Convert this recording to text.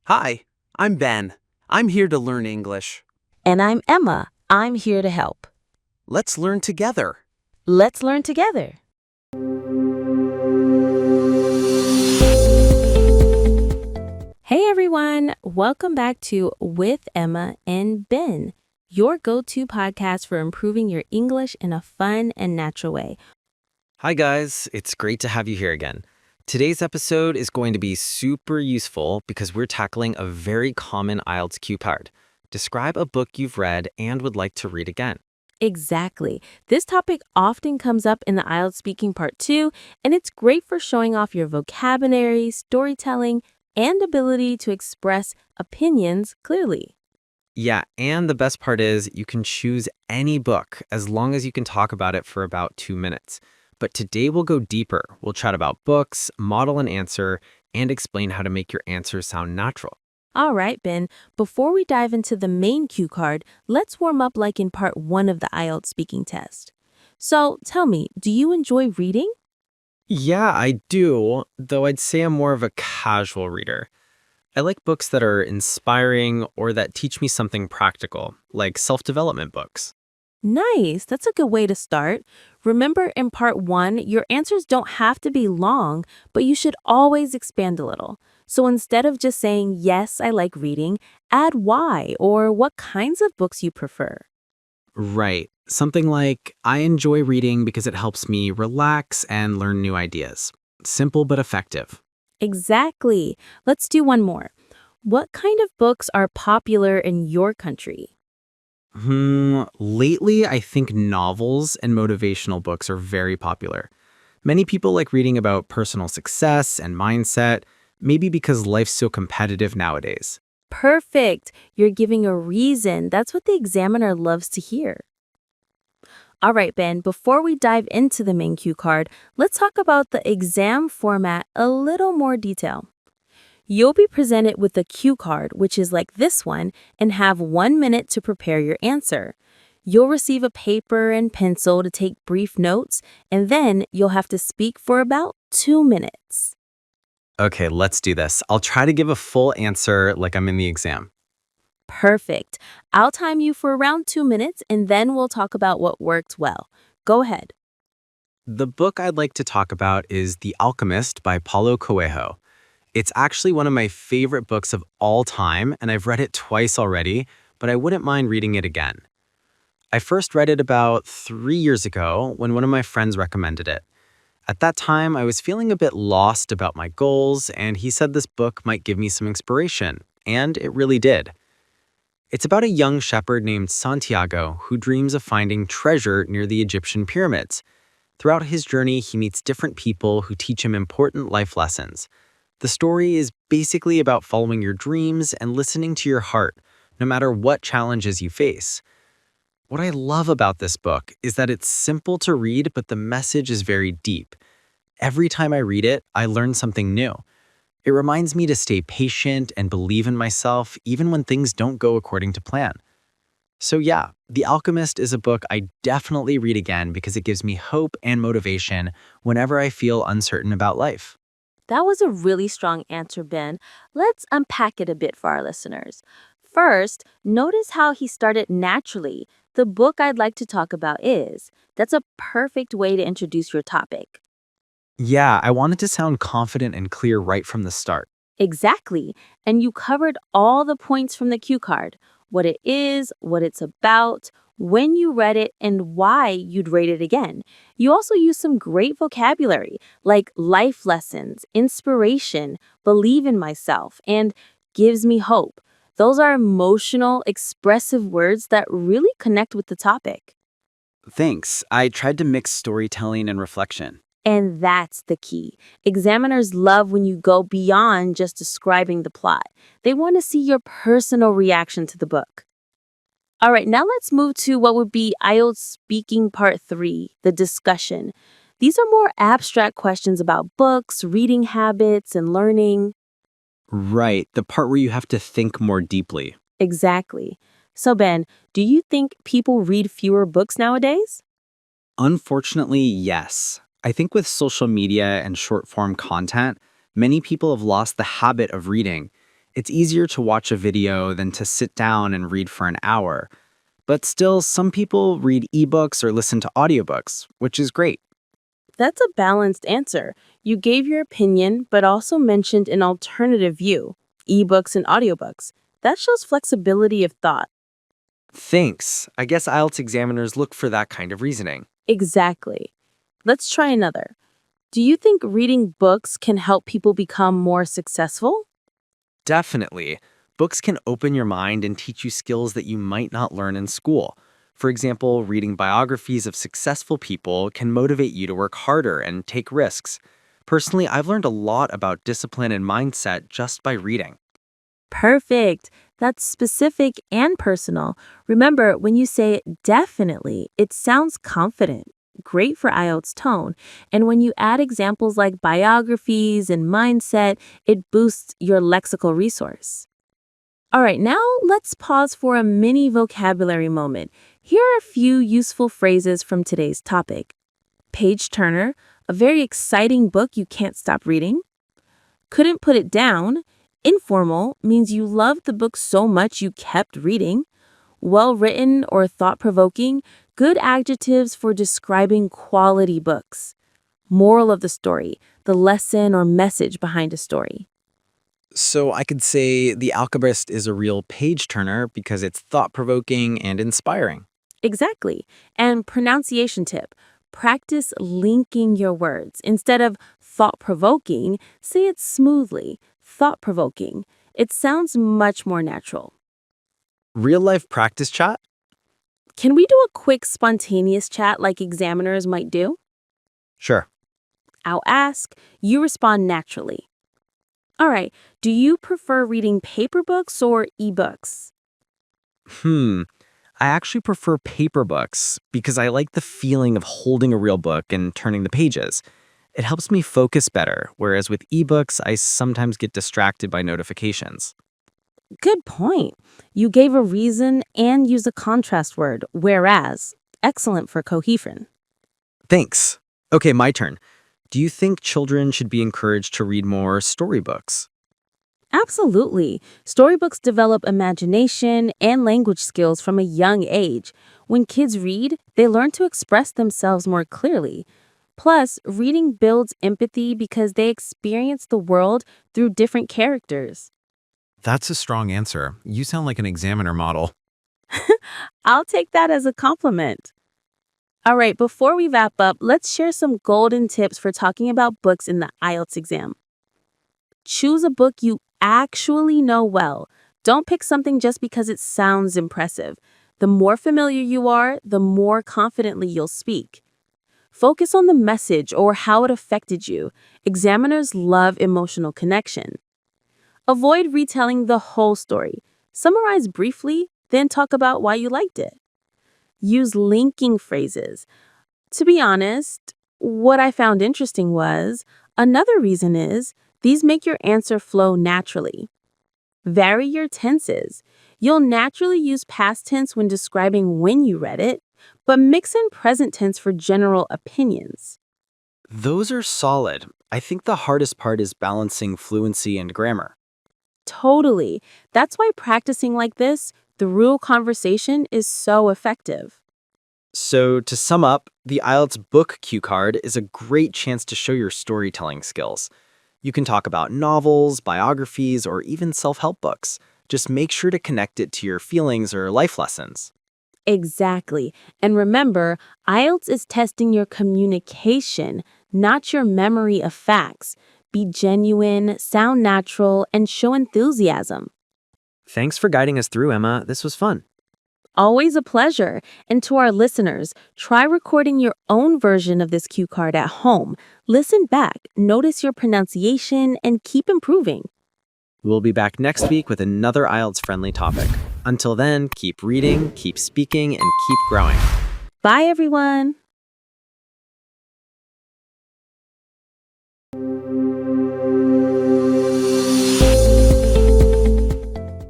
Hi, I'm Ben. I'm here to learn English. And I'm Emma. I'm here to help. Let's learn together. Let's learn together. Hey everyone, welcome back to With Emma and Ben, your go-to podcast for improving your English in a fun and natural way. Hi guys, it's great to have you here again. Today's episode is going to be super useful because we're tackling a very common IELTS cue card. Describe a book you've read and would like to read again. Exactly. This topic often comes up in the IELTS Speaking Part 2, and it's great for showing off your vocabulary, storytelling, and ability to express opinions clearly. Yeah, and the best part is you can choose any book as long as you can talk about it for about 2 minutes. But today we'll go deeper. We'll chat about books, model an answer, and explain how to make your answers sound natural. All right, Ben, before we dive into the main cue card, let's warm up like in part 1 of the IELTS speaking test. So tell me, do you enjoy reading? Yeah, I do, though I'd say I'm more of a casual reader. I like books that are inspiring or that teach me something practical, like self-development books. Nice, that's a good way to start. Remember in part 1, your answers don't have to be long, but you should always expand a little. So instead of just saying, yes, I like reading, add why or what kinds of books you prefer. Right. Something like, I enjoy reading because it helps me relax and learn new ideas. Simple but effective. Exactly. Let's do one more. What kind of books are popular in your country? Lately, I think novels and motivational books are very popular. Many people like reading about personal success and mindset, maybe because life's so competitive nowadays. Perfect. You're giving a reason. That's what the examiner loves to hear. All right, Ben, before we dive into the main cue card, let's talk about the exam format a little more detail. You'll be presented with a cue card, which is like this one, and have 1 minute to prepare your answer. You'll receive a paper and pencil to take brief notes, and then you'll have to speak for about 2 minutes. Okay, let's do this. I'll try to give a full answer like I'm in the exam. Perfect. I'll time you for around 2 minutes, and then we'll talk about what worked well. Go ahead. The book I'd like to talk about is The Alchemist by Paulo Coelho. It's actually one of my favorite books of all time, and I've read it twice already, but I wouldn't mind reading it again. I first read it about 3 years ago when one of my friends recommended it. At that time, I was feeling a bit lost about my goals, and he said this book might give me some inspiration, and it really did. It's about a young shepherd named Santiago who dreams of finding treasure near the Egyptian pyramids. Throughout his journey, he meets different people who teach him important life lessons. The story is basically about following your dreams and listening to your heart, no matter what challenges you face. What I love about this book is that it's simple to read, but the message is very deep. Every time I read it, I learn something new. It reminds me to stay patient and believe in myself, even when things don't go according to plan. So yeah, The Alchemist is a book I definitely read again because it gives me hope and motivation whenever I feel uncertain about life. That was a really strong answer, Ben. Let's unpack it a bit for our listeners. First, notice how he started naturally. The book I'd like to talk about is. That's a perfect way to introduce your topic. Yeah, I wanted to sound confident and clear right from the start. Exactly. And you covered all the points from the cue card. What it is, what it's about, when you read it, and why you'd rate it again. You also use some great vocabulary like life lessons, inspiration, believe in myself, and gives me hope. Those are emotional, expressive words that really connect with the topic. Thanks. I tried to mix storytelling and reflection. And that's the key. Examiners love when you go beyond just describing the plot. They want to see your personal reaction to the book. All right, now let's move to what would be IELTS Speaking Part 3, the discussion. These are more abstract questions about books, reading habits, and learning. Right, the part where you have to think more deeply. Exactly. So, Ben, do you think people read fewer books nowadays? Unfortunately, yes. I think with social media and short-form content, many people have lost the habit of reading. It's easier to watch a video than to sit down and read for an hour. But still, some people read ebooks or listen to audiobooks, which is great. That's a balanced answer. You gave your opinion, but also mentioned an alternative view, ebooks and audiobooks. That shows flexibility of thought. Thanks. I guess IELTS examiners look for that kind of reasoning. Exactly. Let's try another. Do you think reading books can help people become more successful? Definitely. Books can open your mind and teach you skills that you might not learn in school. For example, reading biographies of successful people can motivate you to work harder and take risks. Personally, I've learned a lot about discipline and mindset just by reading. Perfect. That's specific and personal. Remember, when you say definitely, it sounds confident. Great for IELTS tone. And when you add examples like biographies and mindset, it boosts your lexical resource. All right, now let's pause for a mini vocabulary moment. Here are a few useful phrases from today's topic. Page turner, a very exciting book you can't stop reading. Couldn't put it down. Informal means you loved the book so much you kept reading. Well-written or thought-provoking, good adjectives for describing quality books. Moral of the story, the lesson or message behind a story. So I could say The Alchemist is a real page turner because it's thought-provoking and inspiring. Exactly. And pronunciation tip, practice linking your words. Instead of thought-provoking, say it smoothly, thought-provoking. It sounds much more natural. Real-life practice chat? Can we do a quick spontaneous chat like examiners might do? Sure. I'll ask, you respond naturally. All right, do you prefer reading paper books or ebooks? I actually prefer paper books because I like the feeling of holding a real book and turning the pages. It helps me focus better, whereas with ebooks, I sometimes get distracted by notifications. Good point. You gave a reason and used a contrast word, whereas. Excellent for cohesion. Thanks. Okay, my turn. Do you think children should be encouraged to read more storybooks? Absolutely. Storybooks develop imagination and language skills from a young age. When kids read, they learn to express themselves more clearly. Plus, reading builds empathy because they experience the world through different characters. That's a strong answer. You sound like an examiner model. I'll take that as a compliment. All right, before we wrap up, let's share some golden tips for talking about books in the IELTS exam. Choose a book you actually know well. Don't pick something just because it sounds impressive. The more familiar you are, the more confidently you'll speak. Focus on the message or how it affected you. Examiners love emotional connection. Avoid retelling the whole story. Summarize briefly, then talk about why you liked it. Use linking phrases. To be honest, what I found interesting was, another reason is, these make your answer flow naturally. Vary your tenses. You'll naturally use past tense when describing when you read it, but mix in present tense for general opinions. Those are solid. I think the hardest part is balancing fluency and grammar. Totally. That's why practicing like this, the real conversation, is so effective. So, to sum up, the IELTS book cue card is a great chance to show your storytelling skills. You can talk about novels, biographies, or even self-help books. Just make sure to connect it to your feelings or life lessons. Exactly. And remember, IELTS is testing your communication, not your memory of facts. Be genuine, sound natural, and show enthusiasm. Thanks for guiding us through, Emma. This was fun. Always a pleasure. And to our listeners, try recording your own version of this cue card at home. Listen back, notice your pronunciation, and keep improving. We'll be back next week with another IELTS-friendly topic. Until then, keep reading, keep speaking, and keep growing. Bye, everyone.